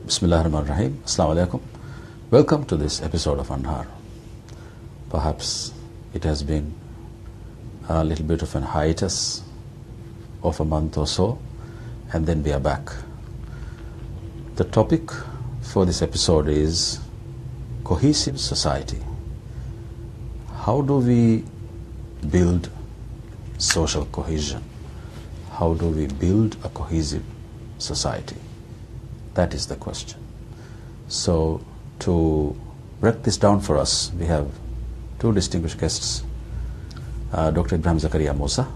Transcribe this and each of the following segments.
Bismillahirrahmanirrahim. Assalamu alaikum. Welcome to this episode of Anhar. Perhaps it has been a little bit of an hiatus of a month or so, and then we are back. The topic for this episode is cohesive society. How do we build social cohesion? How do we build a cohesive society? That is the question. So, to break this down for us, we have two distinguished guests, Dr. Ibrahim Zakaria Musa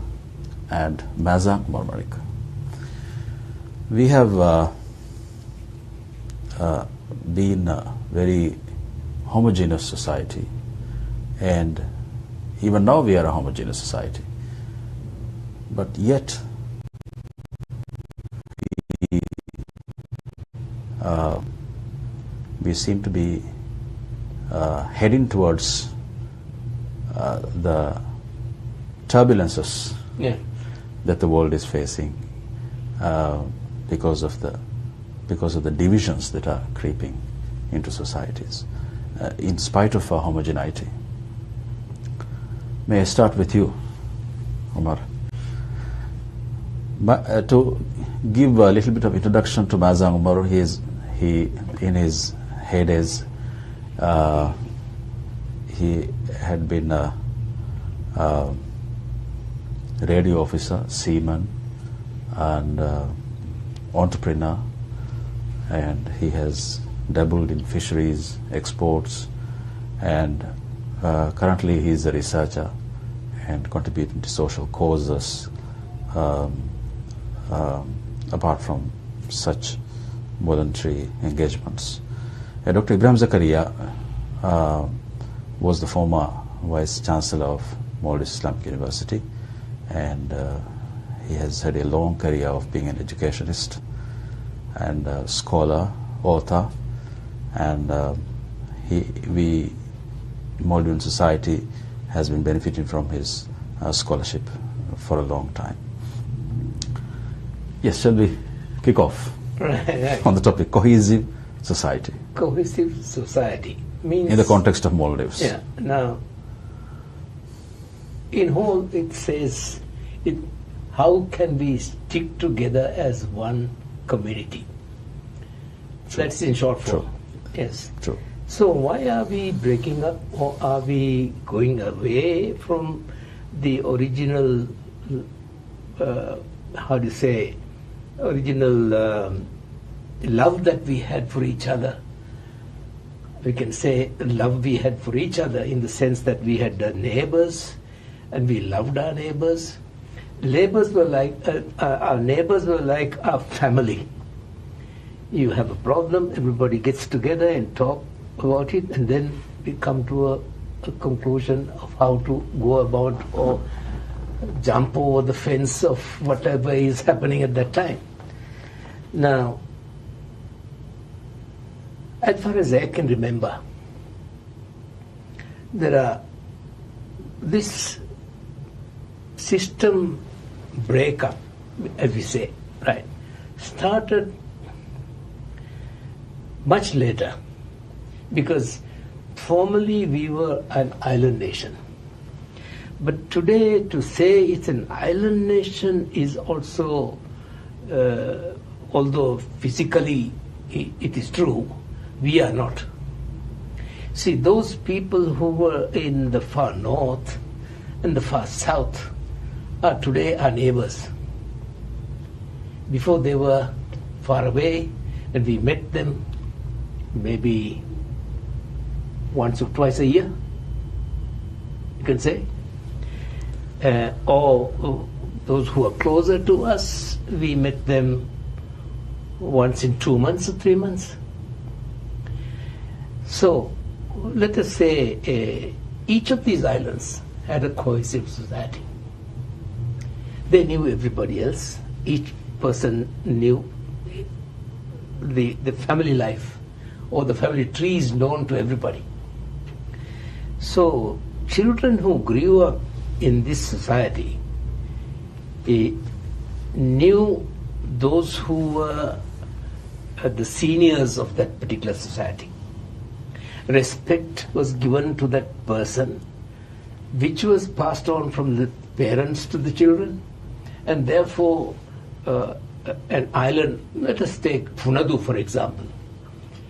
and Mazang Marmarik. We have been a very homogeneous society, and even now we are a homogeneous society. But yet, we seem to be heading towards the turbulences that the world is facing because of the divisions that are creeping into societies, in spite of our homogeneity. May I start with you, Omar? To give a little bit of introduction to Mazang Umar, he in his heydays, he had been a radio officer, seaman, and entrepreneur, and he has dabbled in fisheries, exports, and currently he is a researcher and contributing to social causes, apart from such voluntary engagements. Dr. Ibrahim Zakaria was the former Vice Chancellor of Maldives Islamic University, and he has had a long career of being an educationist and a scholar, author, and Maldivian society has been benefiting from his scholarship for a long time. Yes, shall we kick off on the topic cohesive society? Cohesive society means, in the context of Maldives. Yeah. Now, in whole, it says, how can we stick together as one community? True. That's in short form. True. Yes. True. So why are we breaking up, or are we going away from the original, original love that we had for each other? We can say love we had for each other in the sense that we had neighbors and we loved our neighbors. Neighbors were like our neighbors were like our family. You have a problem, everybody gets together and talk about it, and then we come to a conclusion of how to go about or jump over the fence of whatever is happening at that time. Now, as far as I can remember, this system breakup, as we say, right, started much later, because formerly we were an island nation. But today, to say it's an island nation is also, although physically it is true, we are not. See, those people who were in the far north and the far south are today our neighbors. Before they were far away, and we met them maybe once or twice a year, you can say. Or those who are closer to us, we met them once in 2 months or 3 months. So, let us say each of these islands had a cohesive society. They knew everybody else. Each person knew the family life, or the family tree is known to everybody. So, children who grew up in this society knew those who were the seniors of that particular society. Respect was given to that person, which was passed on from the parents to the children, and therefore an island, let us take Funadu for example.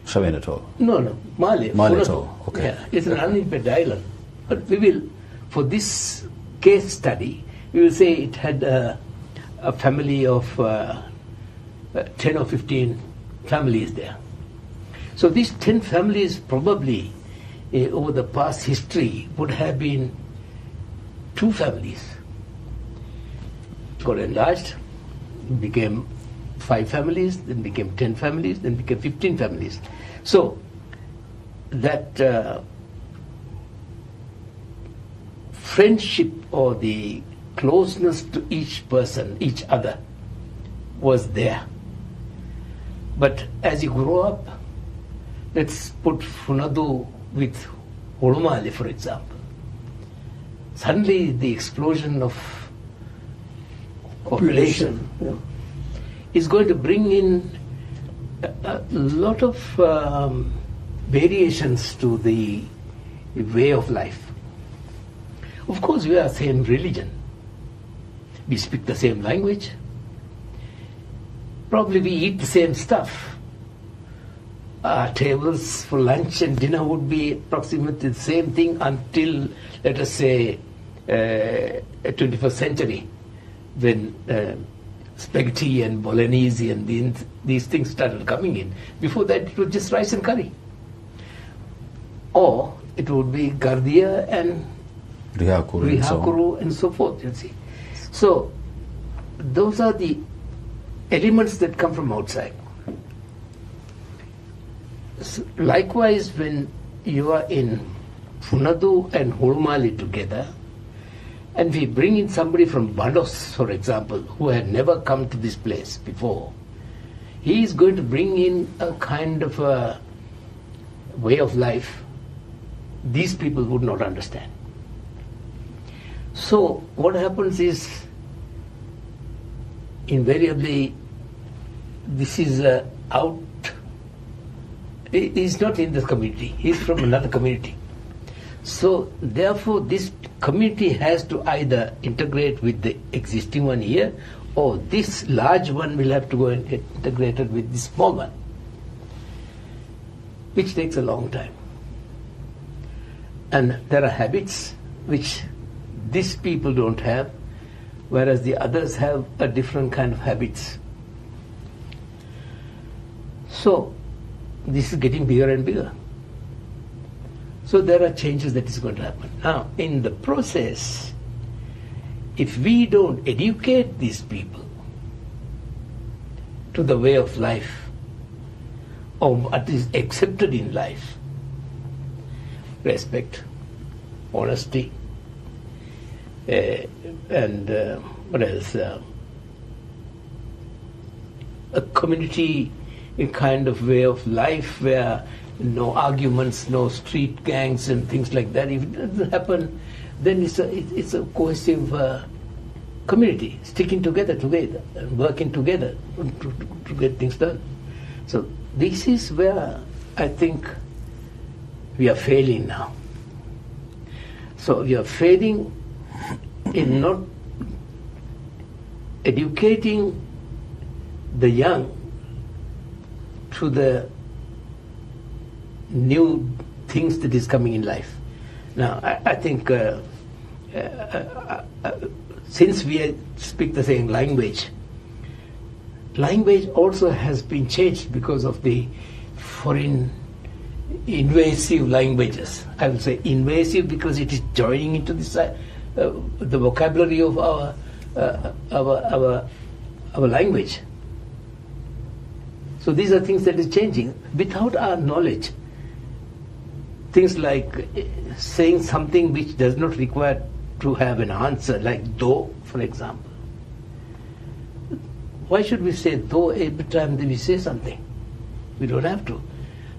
Shavin Atoll. No, Mali. Mali Atoll, okay. Yeah, it's an uninhabited island. But we will, for this case study, we will say it had a family of 10 or 15 families there. So these 10 families probably over the past history would have been 2 families. It got enlarged, became 5 families, then became 10 families, then became 15 families. So that friendship or the closeness to each person, each other, was there. But as you grow up, let's put Funadu with Holomale, for example. Suddenly the explosion of population is going to bring in a lot of variations to the way of life. Of course, we are the same religion. We speak the same language. Probably we eat the same stuff. Our tables for lunch and dinner would be approximately the same thing until, let us say, 21st century, when spaghetti and bolognese and these things started coming in. Before that, it was just rice and curry. Or it would be gardia and rihakuru and so forth, you see. So those are the elements that come from outside. So likewise, when you are in Funadu and Holomale together, and we bring in somebody from Bandos, for example, who had never come to this place before, he is going to bring in a kind of a way of life these people would not understand. So what happens is, invariably, this is out. He's not in this community. He's from another community. So therefore, this community has to either integrate with the existing one here, or this large one will have to go and get integrated with this small one, which takes a long time. And there are habits which these people don't have, whereas the others have a different kind of habits. So this is getting bigger and bigger. So there are changes that is going to happen. Now, in the process, if we don't educate these people to the way of life, or what is accepted in life, respect, honesty, and what else? A community, a kind of way of life where no arguments, no street gangs and things like that. If it doesn't happen, then it's a cohesive community, sticking together and working together to get things done. So this is where I think we are failing now. So we are failing in not educating the young to the new things that is coming in life. Now, I think since we speak the same language also has been changed because of the foreign invasive languages. I will say invasive because it is joining into this, the vocabulary of our language. So these are things that is changing without our knowledge. Things like saying something which does not require to have an answer, like though, for example. Why should we say though every time that we say something? We don't have to.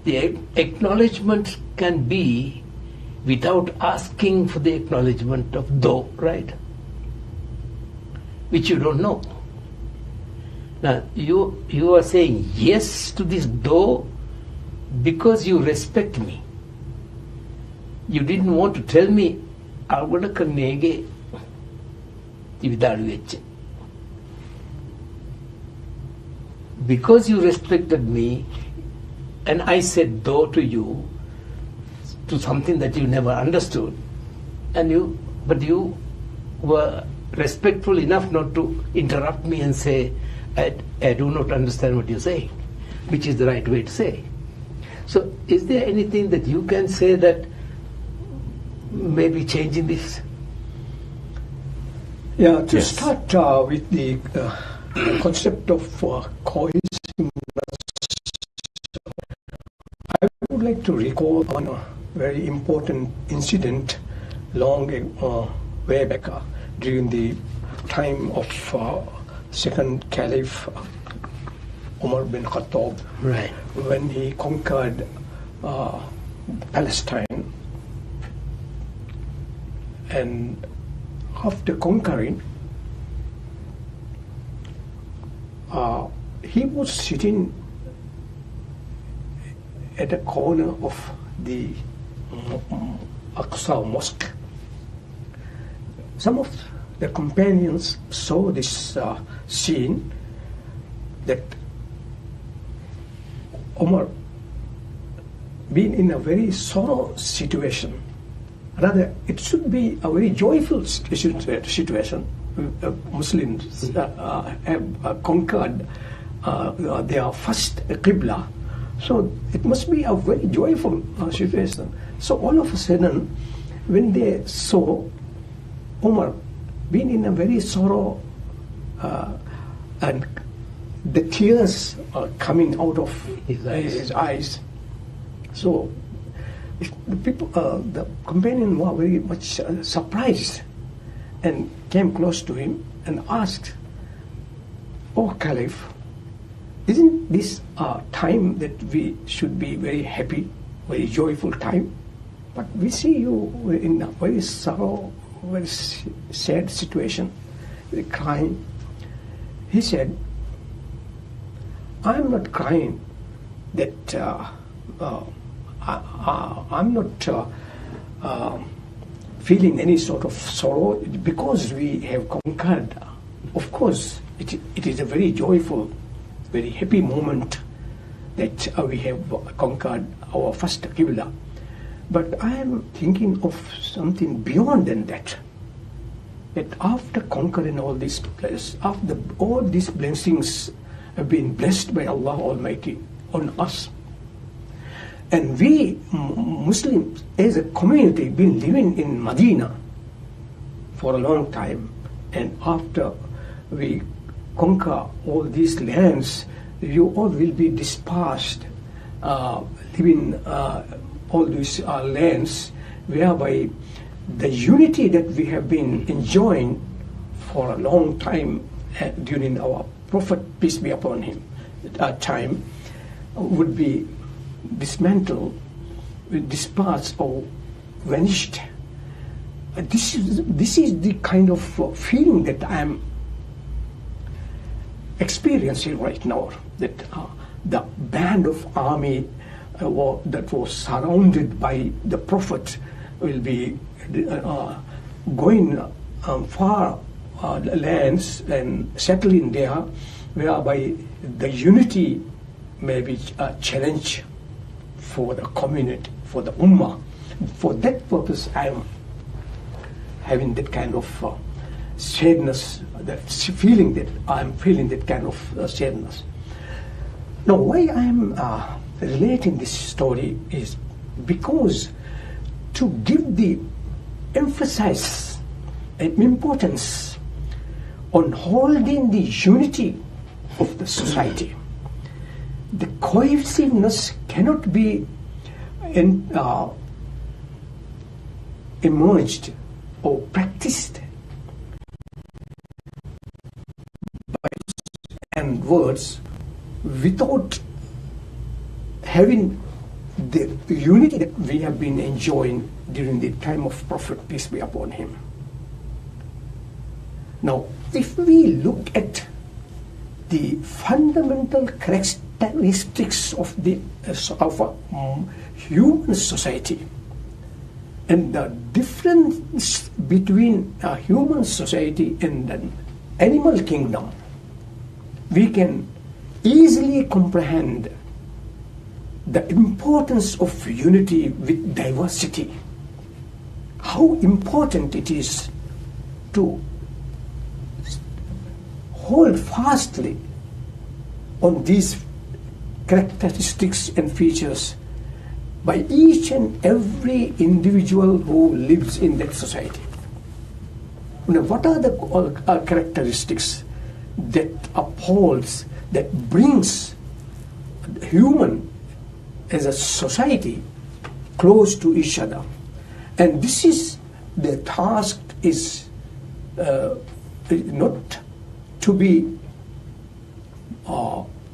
The acknowledgement can be without asking for the acknowledgement of though, right? Which you don't know. Now, you are saying yes to this door because you respect me. You didn't want to tell me, අවගොඩ කරන්නේගේ ඉවිදාඩු වෙච්ච. Because you respected me, and I said door to you, to something that you never understood, but you were respectful enough not to interrupt me and say, I do not understand what you're saying, which is the right way to say. So is there anything that you can say that may be changing this? Yeah, to start with the concept of cohesiveness, I would like to recall one very important incident long way back during the time of second Caliph Umar bin Khattab, Right. when he conquered Palestine. And after conquering, he was sitting at a corner of the Aqsa Mosque. Some of the companions saw this scene, that Umar being in a very sorrow situation. Rather, it should be a very joyful situation. Muslims have conquered their first Qibla. So it must be a very joyful situation. So all of a sudden, when they saw Umar being in a very sorrow, and the tears are coming out of his eyes. So the people, the companion were very much surprised and came close to him and asked, "Oh Caliph, isn't this a time that we should be very happy, very joyful time? But we see you in a very sorrow, very sad situation, very crying." He said, "I'm not crying that I'm not feeling any sort of sorrow because we have conquered. Of course, it is a very joyful, very happy moment that we have conquered our first Qibla. But I am thinking of something beyond than that. That after conquering all these places, after all these blessings have been blessed by Allah Almighty on us, and we Muslims as a community been living in Medina for a long time, and after we conquer all these lands, you all will be dispersed, living all these lands, whereby the unity that we have been enjoying for a long time during our Prophet, peace be upon him, time, would be dismantled, dispersed, or vanished. This is the kind of feeling that I am experiencing right now, that the band of army that was surrounded by the Prophet will be going far lands and settling there, whereby the unity may be a challenge for the community, for the Ummah. For that purpose, I am having that kind of sadness, that feeling that I am feeling that kind of sadness. Now, why I am relating this story is because to give the emphasis and importance on holding the unity of the society. The cohesiveness cannot be emerged or practiced by and words without having the unity that we have been enjoying during the time of Prophet, peace be upon him. Now, if we look at the fundamental characteristics of the human society and the difference between a human society and an animal kingdom, we can easily comprehend the importance of unity with diversity. How important it is to hold fastly on these characteristics and features by each and every individual who lives in that society. Now, what are the characteristics that upholds, that brings human as a society close to each other? And this is the task is not to be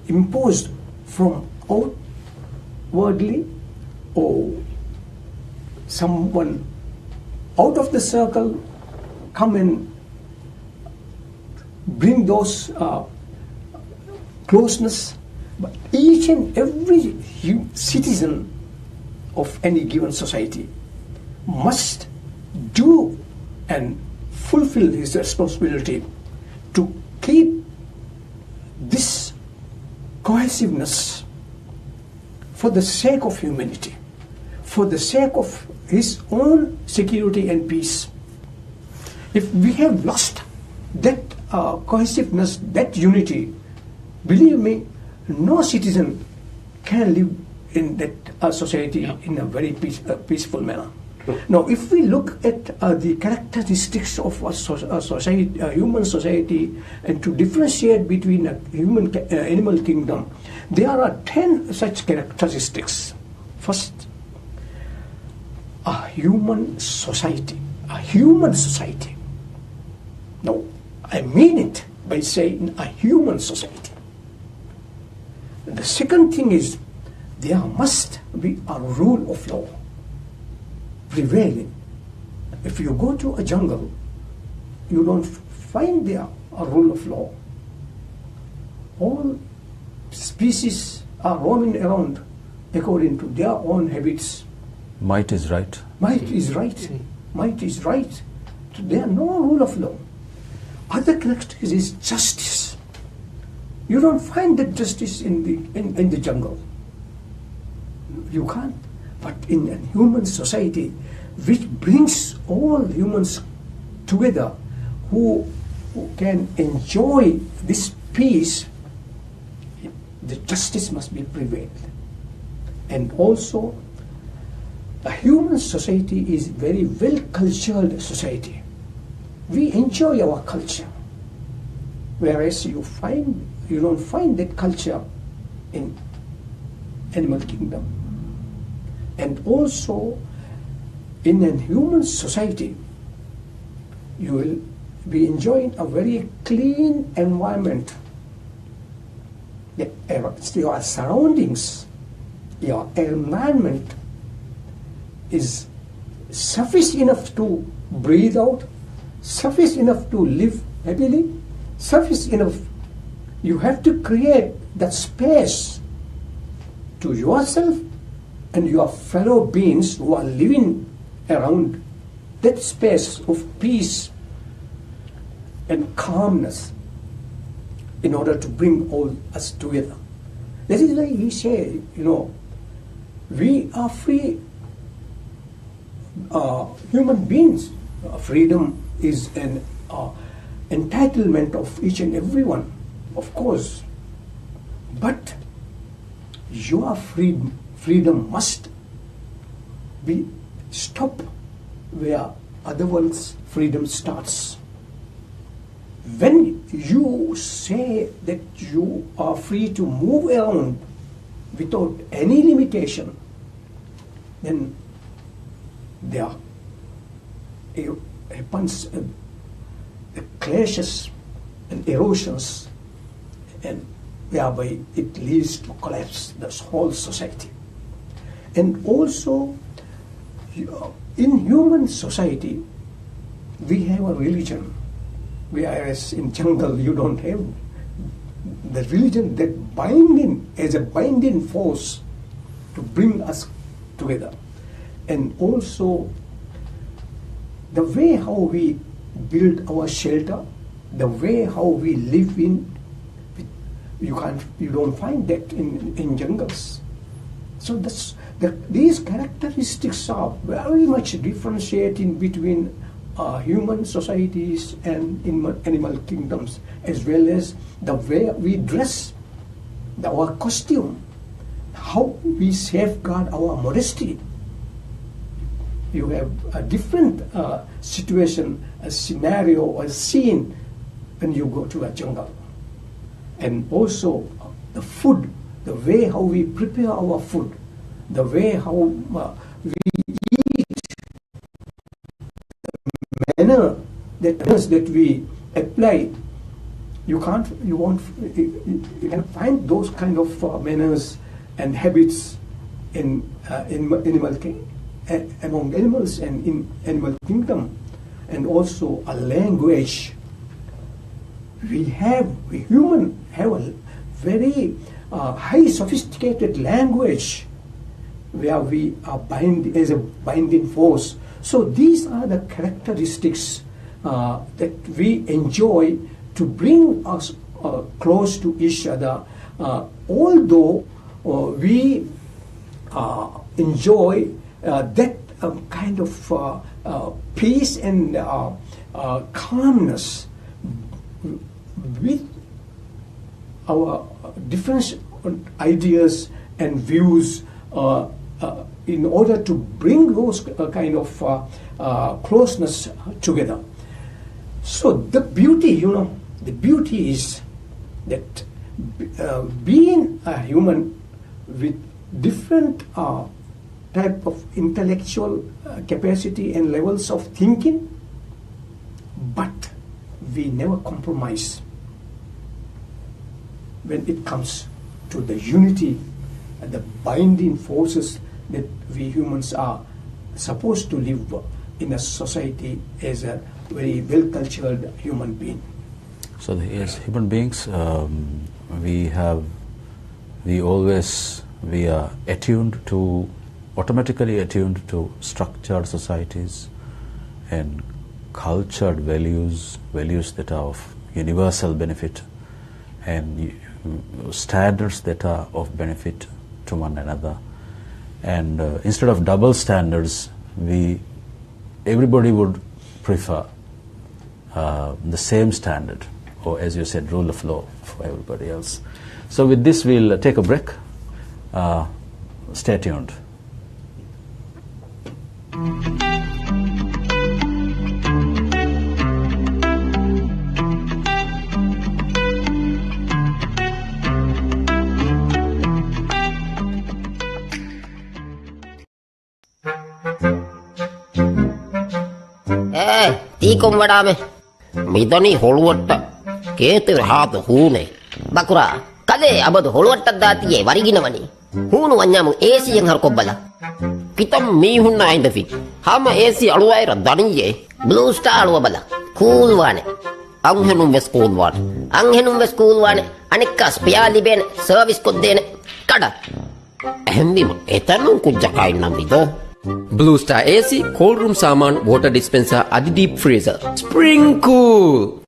imposed from outwardly or someone out of the circle come and bring those closeness, but each and every citizen of any given society must do and fulfill his responsibility to keep this cohesiveness for the sake of humanity, for the sake of his own security and peace. If we have lost that cohesiveness, that unity, believe me, no citizen can live in that society in a very peaceful manner. Now, if we look at the characteristics of a society, a human society, and to differentiate between a human animal kingdom, there are 10 such characteristics. First, a human society. A human society. Now, I mean it by saying a human society. The second thing is there must be a rule of law prevailing. If you go to a jungle, you don't find there a rule of law. All species are roaming around according to their own habits. Might is right. Might is right. Might is right. There are no rule of law. Other characteristic is justice. You don't find that justice in the jungle. You can't. But in a human society, which brings all humans together, who can enjoy this peace, the justice must be prevailed. And also, a human society is very well-cultured society. We enjoy our culture, whereas you don't find that culture in animal kingdom. And also, in a human society, you will be enjoying a very clean environment. Your surroundings, your environment is sufficient enough to breathe out, sufficient enough to live happily, sufficient enough. You have to create that space to yourself and your fellow beings who are living around that space of peace and calmness in order to bring all us together. That is why we say, we are free human beings. Freedom is an entitlement of each and everyone, of course. But your freedom must be stopped where other one's freedom starts. When you say that you are free to move around without any limitation, then there happens clashes and erosions, and whereby it leads to collapse this whole society. And also, in human society, we have a religion, whereas in jungle you don't have the religion that binding as a binding force to bring us together. And also the way how we build our shelter, the way how we live in, you don't find that in jungles. So these characteristics are very much differentiating between human societies and animal kingdoms, as well as the way we dress, our costume, how we safeguard our modesty. You have a different situation, a scenario, a scene when you go to a jungle. And also the food, the way how we prepare our food, the way how we eat, the manner that we apply. You can find those kind of manners and habits in among animals and in animal kingdom. And also a language. We human have a very high sophisticated language where we are as a binding force. So these are the characteristics that we enjoy to bring us close to each other, although we enjoy that kind of peace and calmness with our different ideas and views in order to bring those kind of closeness together. So the beauty, the beauty is that being a human with different type of intellectual capacity and levels of thinking, but we never compromise when it comes to the unity and the binding forces that we humans are supposed to live in a society as a very well-cultured human being. So as human beings, we are automatically attuned to structured societies and cultured values that are of universal benefit, and standards that are of benefit to one another. And instead of double standards, everybody would prefer the same standard, or as you said, rule of law for everybody else. So with this, we'll take a break. Stay tuned. Tikom vadame midani holuwatta keethe haatu huune bakura kade abadu holuwatta daatiye wariginawani huunu wanyamu AC yen har kobbala kitam mi hunna aindafi hama AC aluwaira daniye Blue Star aluwa bala cool wane anghenum ves cool wane anikka spare libene service koddene kada ehmbim etanun kujjaka innam vido Blue Star AC, cold room saman, water dispenser, adi deep freezer. Spring cool!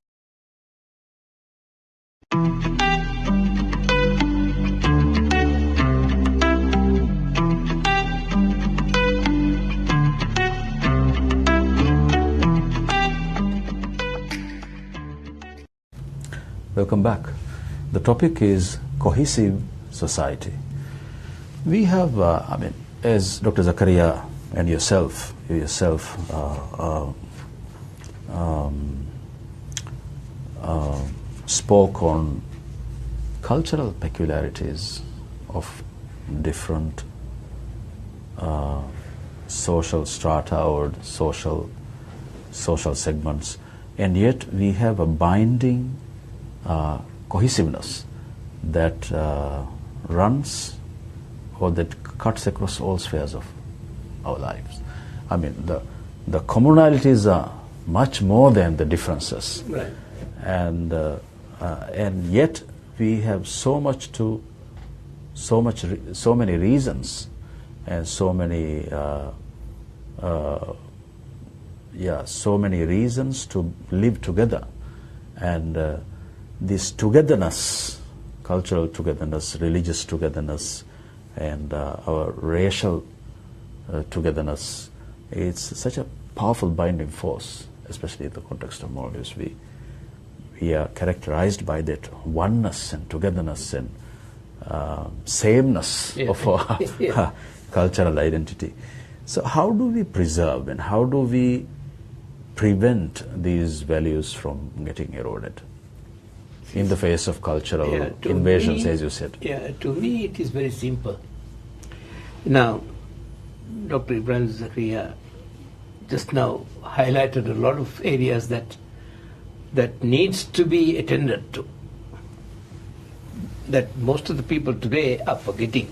Welcome back. The topic is cohesive society. We have, as Dr. Zakaria and you yourself spoke on cultural peculiarities of different social strata or social segments, and yet we have a binding cohesiveness that runs or that cuts across all spheres of our lives. I mean, the commonalities are much more than the differences, Right. and yet we have so many reasons and so many reasons to live together, and this togetherness, cultural togetherness, religious togetherness, and our racial togetherness, it's such a powerful binding force, especially in the context of Maldives. We are characterized by that oneness and togetherness and sameness of our cultural identity. So how do we preserve and how do we prevent these values from getting eroded in the face of cultural invasions, as you said? Yeah, to me it is very simple. Now, Dr. Ibrahim Zakaria just now highlighted a lot of areas that needs to be attended to, that most of the people today are forgetting.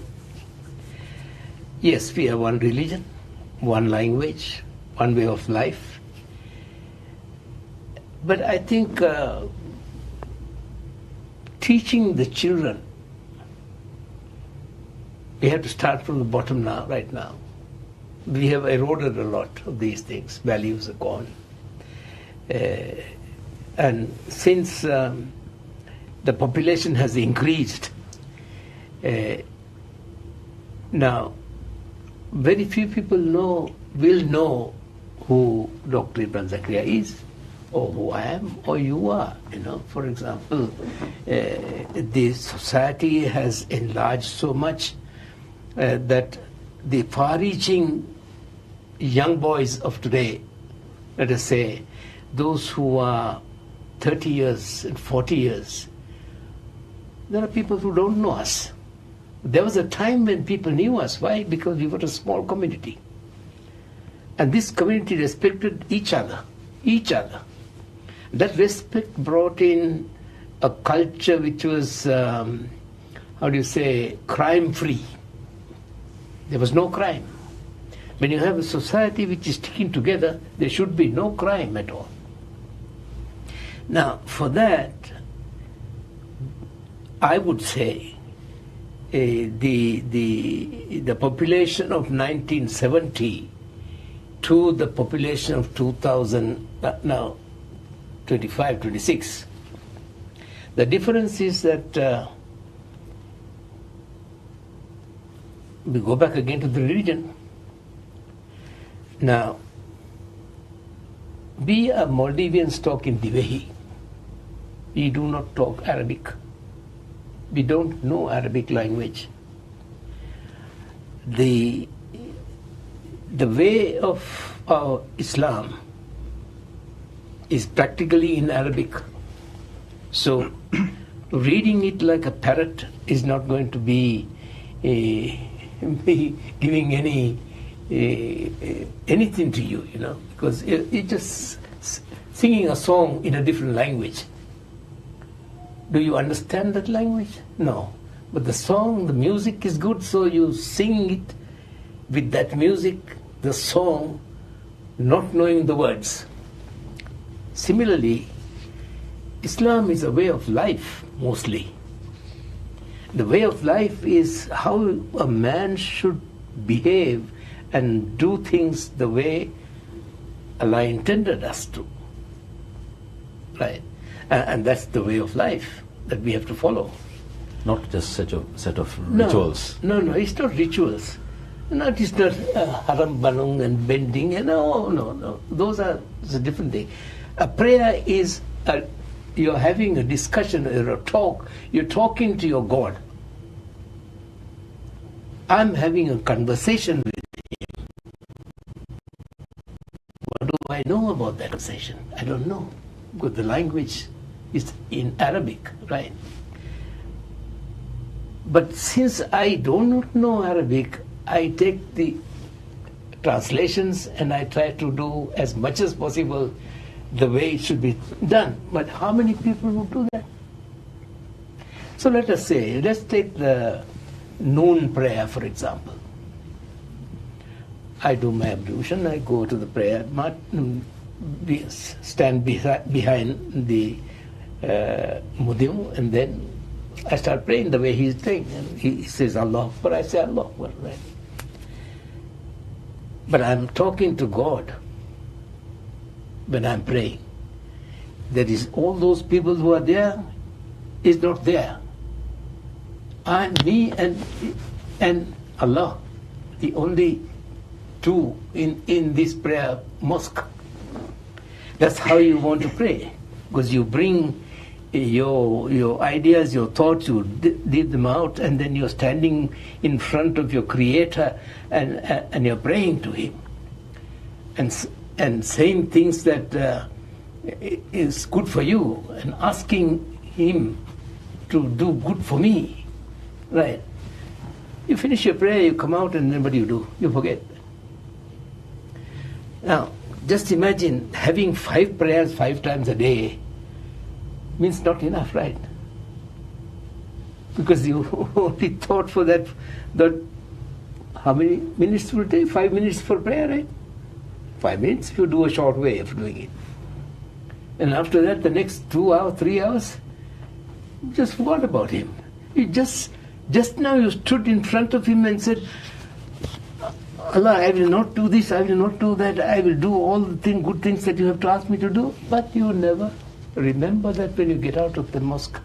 Yes, we have one religion, one language, one way of life. But I think teaching the children, we have to start from the bottom now, right now. We have eroded a lot of these things. Values are gone. And since the population has increased, now very few people will know who Dr. Ibrahim Zakaria is, or who I am, or you are. For example, the society has enlarged so much that the far-reaching young boys of today, let us say, those who are 30 years and 40 years, there are people who don't know us. There was a time when people knew us. Why? Because we were a small community. And this community respected each other. That respect brought in a culture which was, crime-free. There was no crime. When you have a society which is sticking together, there should be no crime at all. Now, for that, I would say the population of 1970 to the population of 2000, now 25, 26, the difference is that we go back again to the religion. Now, we are Maldivians talk in Divehi. We do not talk Arabic. We don't know Arabic language. The way of our Islam is practically in Arabic. So reading it like a parrot is not going to be giving anything to you, because it's just singing a song in a different language. Do you understand that language? No. But the song, the music is good, so you sing it with that music, the song, not knowing the words. Similarly, Islam is a way of life, mostly. The way of life is how a man should behave and do things the way Allah intended us to. Right? And that's the way of life that we have to follow. Not just such a set of rituals. No, it's not rituals. It's not haram banung and bending. No. Those are a different thing. A prayer is you're having a discussion or a talk. You're talking to your God. I'm having a conversation with him. What do I know about that conversation? I don't know. Because the language is in Arabic, right? But since I do not know Arabic, I take the translations and I try to do as much as possible the way it should be done. But how many people would do that? So let's take the noon prayer, for example. I do my ablution, I go to the prayer mat, stand behind the mudim, and then I start praying the way he's praying. And he says Allah Akbar, I say Allah Akbar, right? But I'm talking to God when I'm praying. That is, all those people who are there is not there. Me and Allah, the only two in this prayer mosque. That's how you want to pray, because you bring your ideas, your thoughts, you leave them out, and then you're standing in front of your Creator and you're praying to Him and saying things that is good for you and asking Him to do good for me, right? You finish your prayer, you come out, and then what do? You forget. Now, just imagine having 5 prayers 5 times a day means not enough, right? Because you only thought for that how many minutes will it take? 5 minutes for prayer, right? 5 minutes if you do a short way of doing it. And after that, the next 2 hours, 3 hours, you just forgot about Him. You just now you stood in front of Him and said, Allah, I will not do this, I will not do that, I will do all the good things that you have to ask me to do, but you never remember that when you get out of the mosque.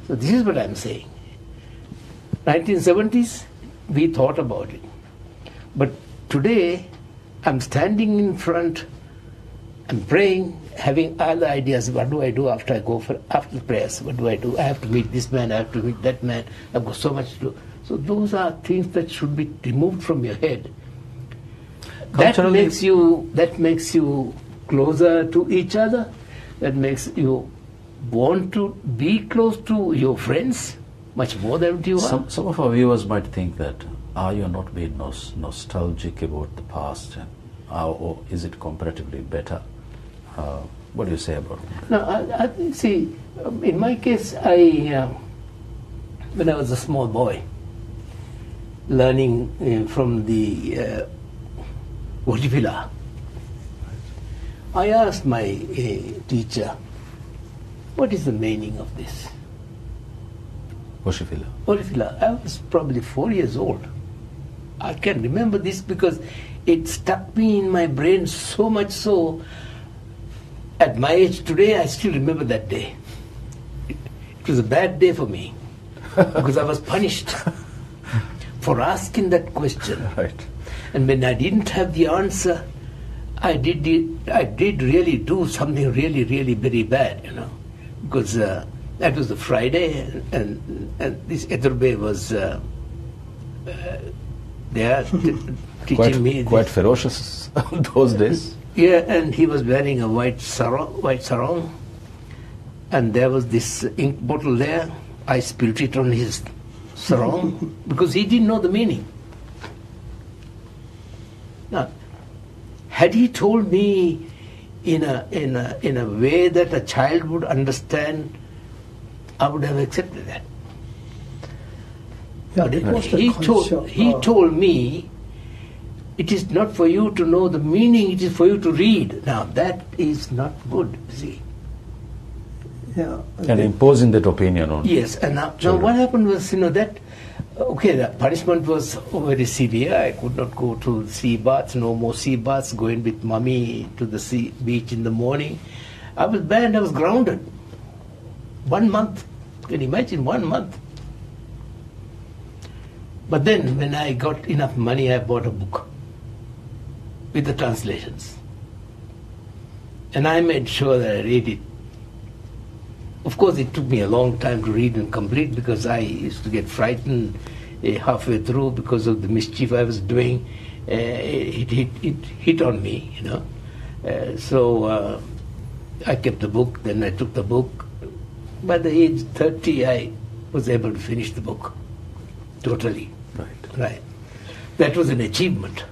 So this is what I'm saying. 1970s, we thought about it. But today, I'm standing in front, I'm praying, having all the ideas, what do I do after I go after prayers? What do? I have to meet this man, I have to meet that man, I've got so much to do. So those are things that should be removed from your head. That makes you closer to each other. That makes you want to be close to your friends much more than you are. Some of our viewers might think that, are you not being nostalgic about the past, or is it comparatively better? What do you say about it? No, I think, see, in my case, when I was a small boy, learning from the Wajifila, I asked my teacher, what is the meaning of this? Wajifila. I was probably 4 years old. I can remember this because it stuck me in my brain so much so, at my age today, I still remember that day. It was a bad day for me because I was punished for asking that question. Right. And when I didn't have the answer, I did really do something really, really very bad, because that was the Friday, and this Ethurbe was there teaching me. Quite ferocious those days. Yeah, and he was wearing a white sarong, and there was this ink bottle there. I spilled it on his sarong because he didn't know the meaning. Now, had he told me in a way that a child would understand, I would have accepted that. Yeah, But he told me, it is not for you to know the meaning, it is for you to read. Now that is not good, see. Yeah. And imposing that opinion on. Yes, and now what happened was, that, okay, the punishment was very severe. I could not go to sea baths, no more sea baths, going with mommy to the beach in the morning. I was banned, I was grounded. 1 month. Can you imagine, 1 month? But then, when I got enough money, I bought a book with the translations. And I made sure that I read it. Of course, it took me a long time to read and complete because I used to get frightened halfway through because of the mischief I was doing. It hit on me, So I kept the book, then I took the book. By the age 30, I was able to finish the book. Totally. Right. That was an achievement.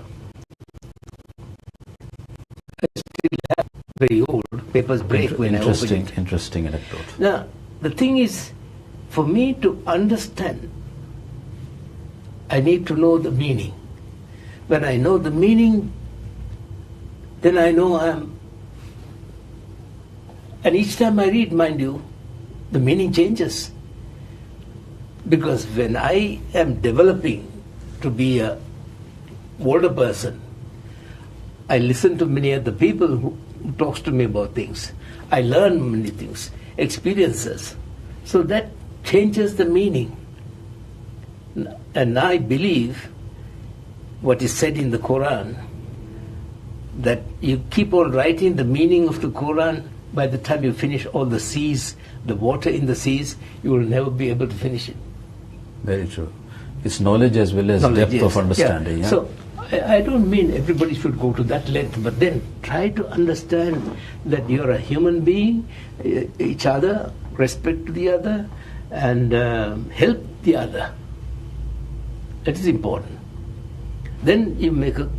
I still have very old papers break when I open it. Interesting anecdote. Now, the thing is, for me to understand, I need to know the meaning. When I know the meaning, then I know and each time I read, mind you, the meaning changes. Because when I am developing to be a older person, I listen to many other people who talks to me about things. I learn many things, experiences. So that changes the meaning. And I believe what is said in the Quran, that you keep on writing the meaning of the Quran, by the time you finish all the seas, the water in the seas, you will never be able to finish it. Very true. It's knowledge as well as Knowledge, depth of understanding. Yeah. So I don't mean everybody should go to that length, but then try to understand that you're a human being, each other, respect the other, and help the other. That is important. Then you make a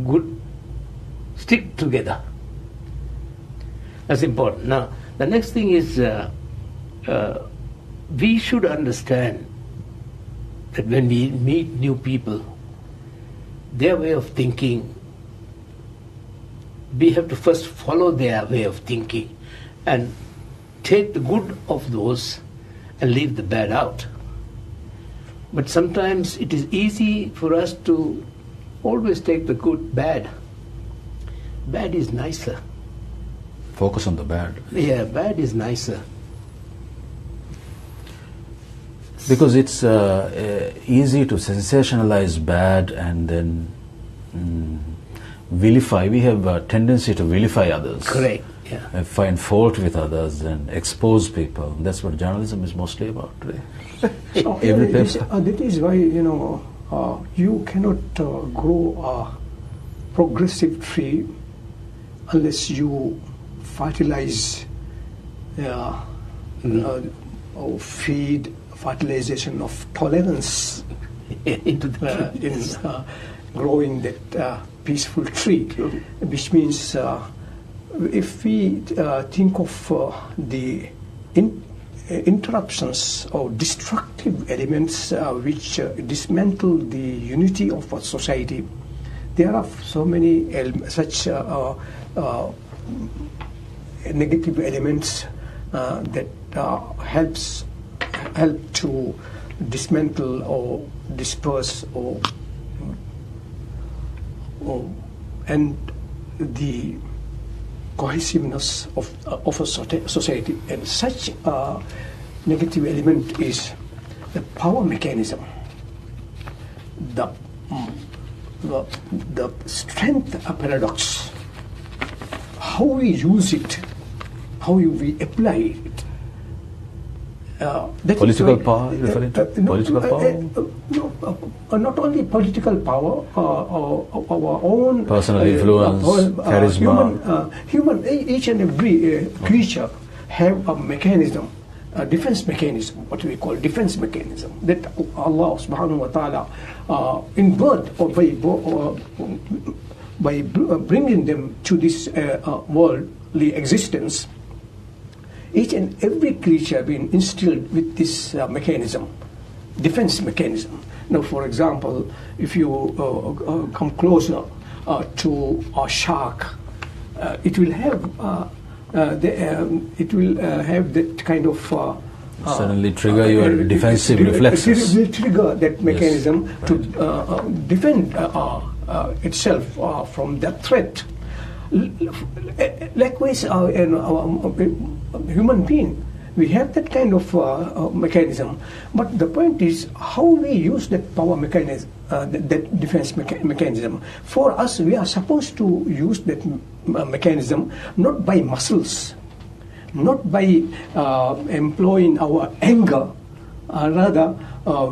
good stick together. That's important. Now, the next thing is we should understand that when we meet new people, their way of thinking, we have to first follow their way of thinking and take the good of those and leave the bad out. But sometimes it is easy for us to always take the good. Bad is nicer. Focus on the bad. Yeah, bad is nicer. Because it's easy to sensationalize bad and then vilify. We have a tendency to vilify others. Correct. Yeah. Find fault with others and expose people. That's what journalism is mostly about today. So, Every that is why, you cannot grow a progressive tree unless you fertilize or feed fertilization of tolerance Into the in growing that peaceful tree, which means if we think of the interruptions or destructive elements which dismantle the unity of a society, there are so many such negative elements that help to dismantle or disperse and the cohesiveness of a society. And such a negative element is the power mechanism, the strength paradox, how we use it, how we apply it. Political power, you're referring to? Political power? Not only political power, our own personal influence, charisma. Each and every creature have a mechanism, a defense mechanism, what we call defense mechanism, that Allah subhanahu wa ta'ala in birth or by bringing them to this worldly existence. Each and every creature being instilled with this mechanism, defense mechanism. Now, for example, if you come closer to a shark, it will have that kind of suddenly trigger your defensive reflexes. It will trigger that mechanism to defend itself from that threat. Likewise, human being, we have that kind of mechanism. But the point is how we use that power mechanism, that defense mechanism. For us, we are supposed to use that mechanism not by muscles, not by employing our anger. Rather,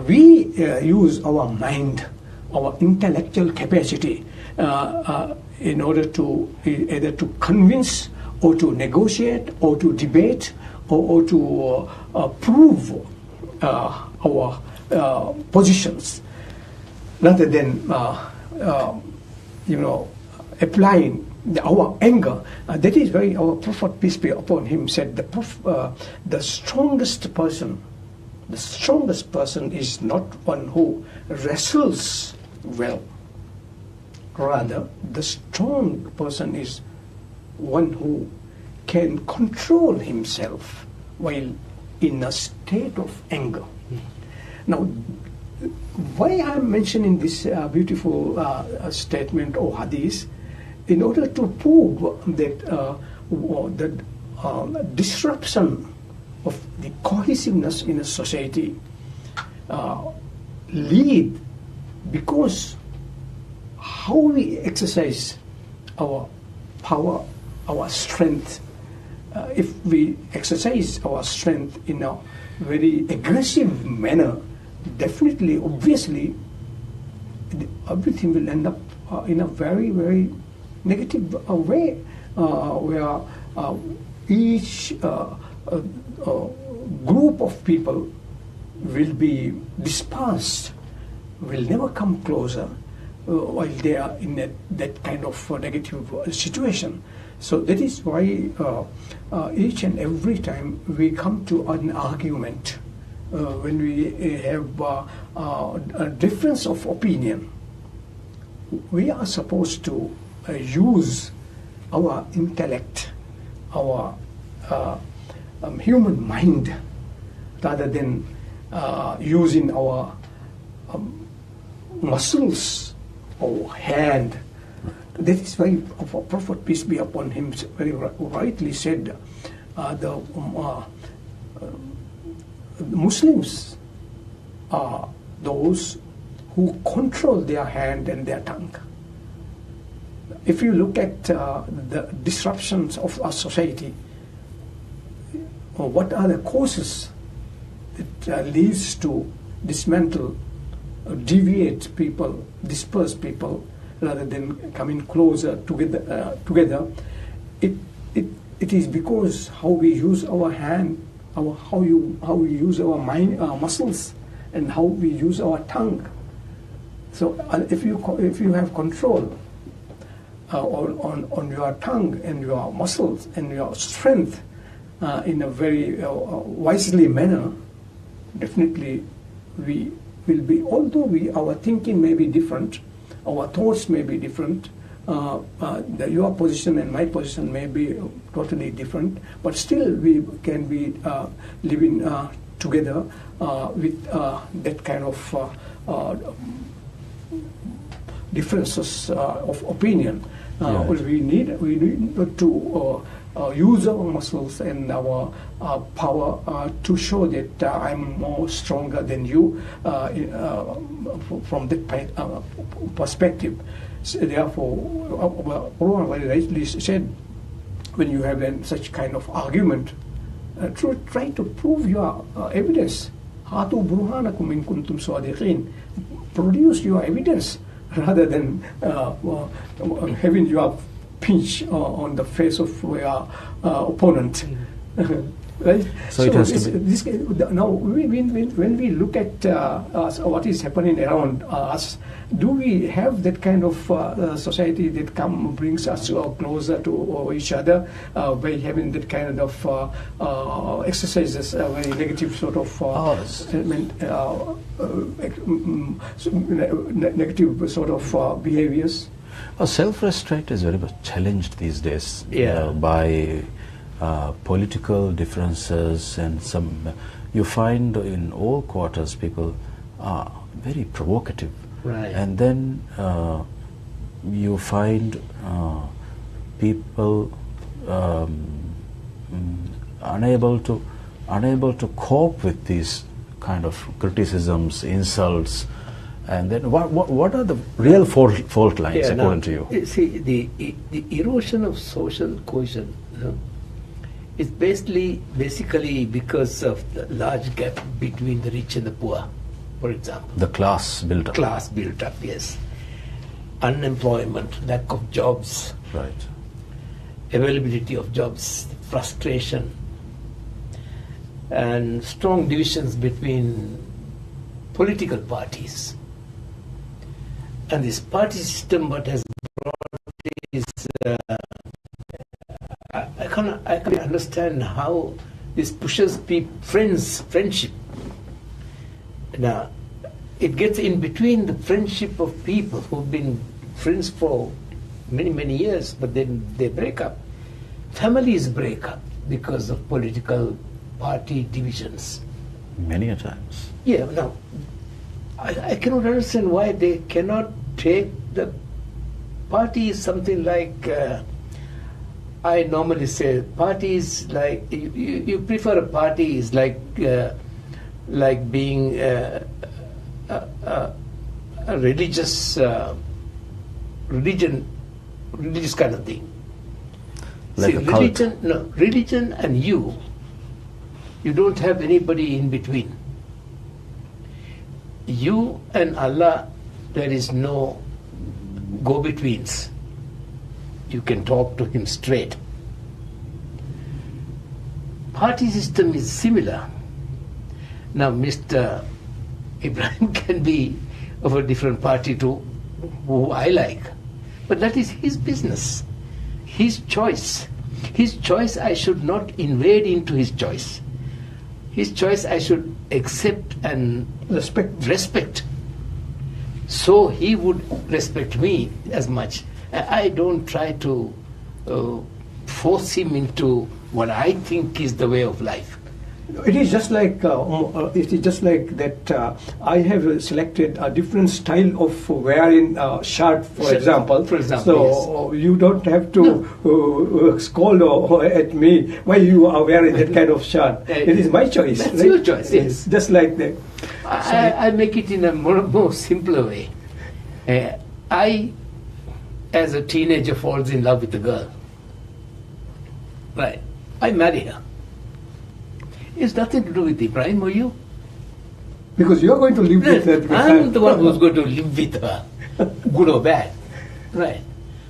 we use our mind, our intellectual capacity in order to either to convince or to negotiate or to debate or to prove our positions, rather than applying our anger. That is why our Prophet, peace be upon him, said the strongest person is not one who wrestles well. Rather, the strong person is one who can control himself while in a state of anger. Now, why I'm mentioning this beautiful statement or hadith, in order to prove that the disruption of the cohesiveness in a society lead because how we exercise our power, our strength. If we exercise our strength in a very aggressive manner, definitely, obviously, everything will end up in a very, very negative way, where each group of people will be dispersed, will never come closer while they are in that kind of negative situation. So that is why each and every time we come to an argument, when we have a difference of opinion, we are supposed to use our intellect, our human mind, rather than using our muscles or hand. That is why our Prophet, peace be upon him, very rightly said, the Muslims are those who control their hand and their tongue. If you look at the disruptions of our society, what are the causes that leads to dismantle, deviate people, disperse people, rather than coming closer together? It is because how we use our hand, how we use our mind, our muscles, and how we use our tongue. So if you have control on your tongue and your muscles and your strength in a very wisely manner, definitely we will be, although our thinking may be different, our thoughts may be different, your position and my position may be totally different, but still we can be living together with that kind of differences of opinion. We need to use our muscles and our power to show that I'm more stronger than you from that perspective. So therefore, Quran very rightly said, when you have such kind of argument, try to prove your evidence. Hatu burhanakum in kuntum sadiqin. Produce your evidence rather than having your pinch on the face of your opponent. Right? So it has to be. Now, when we look at what is happening around us, do we have that kind of society that brings us closer to each other by having that kind of exercises, very negative sort of negative sort of behaviors? Self-restraint is very much challenged these days Yeah. by political differences, and you find in all quarters people are very provocative. Right. And then you find people unable to cope with these kind of criticisms, insults, and then what are the real fault lines according to you? See, the erosion of social cohesion is basically because of the large gap between the rich and the poor, for example. The class built up. Class built up, yes. Unemployment, lack of jobs, Right. availability of jobs, frustration, and strong divisions between political parties. And this party system, what has brought is, I can't understand how this pushes friendship. Now, it gets in between the friendship of people who've been friends for many, many years, but then they break up. Families break up because of political party divisions. Many a times. Yeah, now, I cannot understand why they cannot take the party is something like, I normally say, party is like, you prefer a party is like being a religious, religious kind of thing. Like See, a cult. religion and you don't have anybody in between. You and Allah, there is no go-betweens. You can talk to him straight. Party system is similar. Now, Mr. Ibrahim can be of a different party to who I like, but that is his business, his choice. His choice, I should not invade into his choice. His choice I should accept and respect. So he would respect me as much. I don't try to force him into what I think is the way of life. It is just like that. I have selected a different style of wearing a shirt, for example. So you don't have to scold at me why you are wearing that kind of shirt. It is my choice. That's right? your choice. Yes, just like that. I make it in a more simpler way. I, as a teenager, falls in love with a girl. Right. I marry her. It's nothing to do with Ibrahim or you. Because you are going to live with her. I'm the one who's going to live with her, good or bad. Right.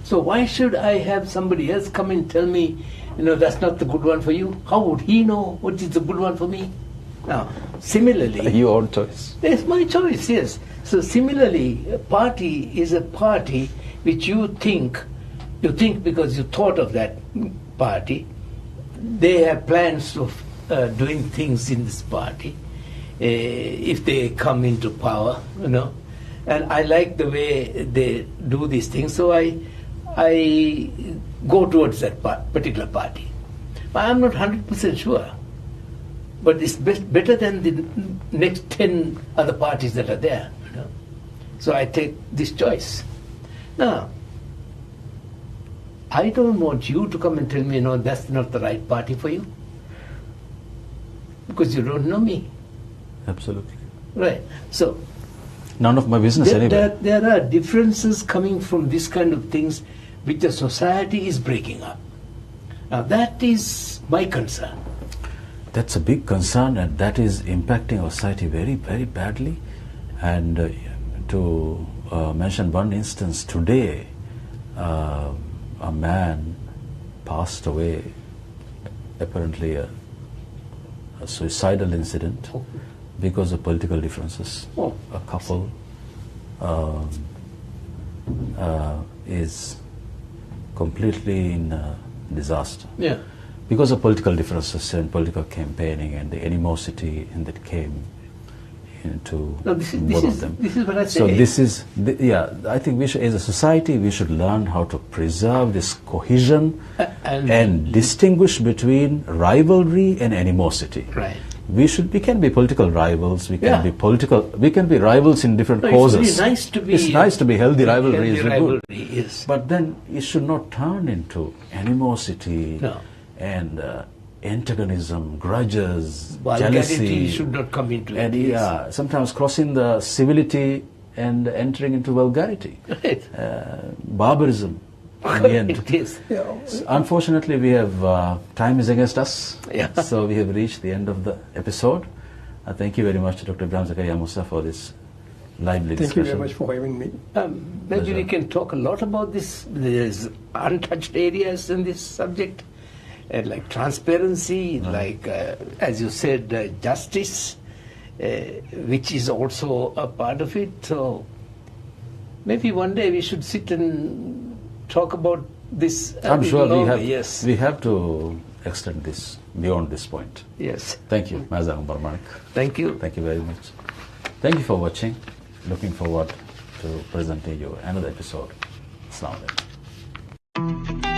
So why should I have somebody else come and tell me, that's not the good one for you? How would he know what is the good one for me? Now, similarly... Your own choice. It's my choice, yes. So similarly, a party is a party which you think because you thought of that party, they have plans of doing things in this party if they come into power, and I like the way they do these things, so I go towards that particular party. But I'm not 100% sure. But it's better than the next 10 other parties that are there. So I take this choice. Now, I don't want you to come and tell me, that's not the right party for you. Because you don't know me. Absolutely. Right. So, none of my business anyway. There are differences coming from this kind of things which the society is breaking up. Now, that is my concern. That's a big concern, and that is impacting our society very, very badly. And to mention one instance, today a man passed away, apparently a suicidal incident because of political differences. A couple is completely in disaster. Yeah. Because of political differences and political campaigning and the animosity that came into both of them. This is what I say. So this is, I think we should, as a society, we should learn how to preserve this cohesion and distinguish between rivalry and animosity. Right. We can be political rivals. We can be rivals in different causes. It's really nice to be. It's nice to be healthy rivalry. Yes. But then it should not turn into animosity. No. And antagonism, grudges, Vulgarity jealousy should not come into it. And sometimes crossing the civility and entering into vulgarity. Right. Barbarism in the end. It is. Unfortunately, we have time is against us. Yeah. So we have reached the end of the episode. Thank you very much to Dr. Ibrahim Zakaria Musa for this lively discussion. Thank you very much for having me. Maybe we can talk a lot about this. There's untouched areas in this subject. Like transparency, like, as you said, justice, which is also a part of it. So maybe one day we should sit and talk about this. I'm sure Yes. we have to extend this beyond this point. Yes. Thank you, Mazam Barmanik. Thank you. Thank you very much. Thank you for watching. Looking forward to presenting you another episode. Assalamu alaikum.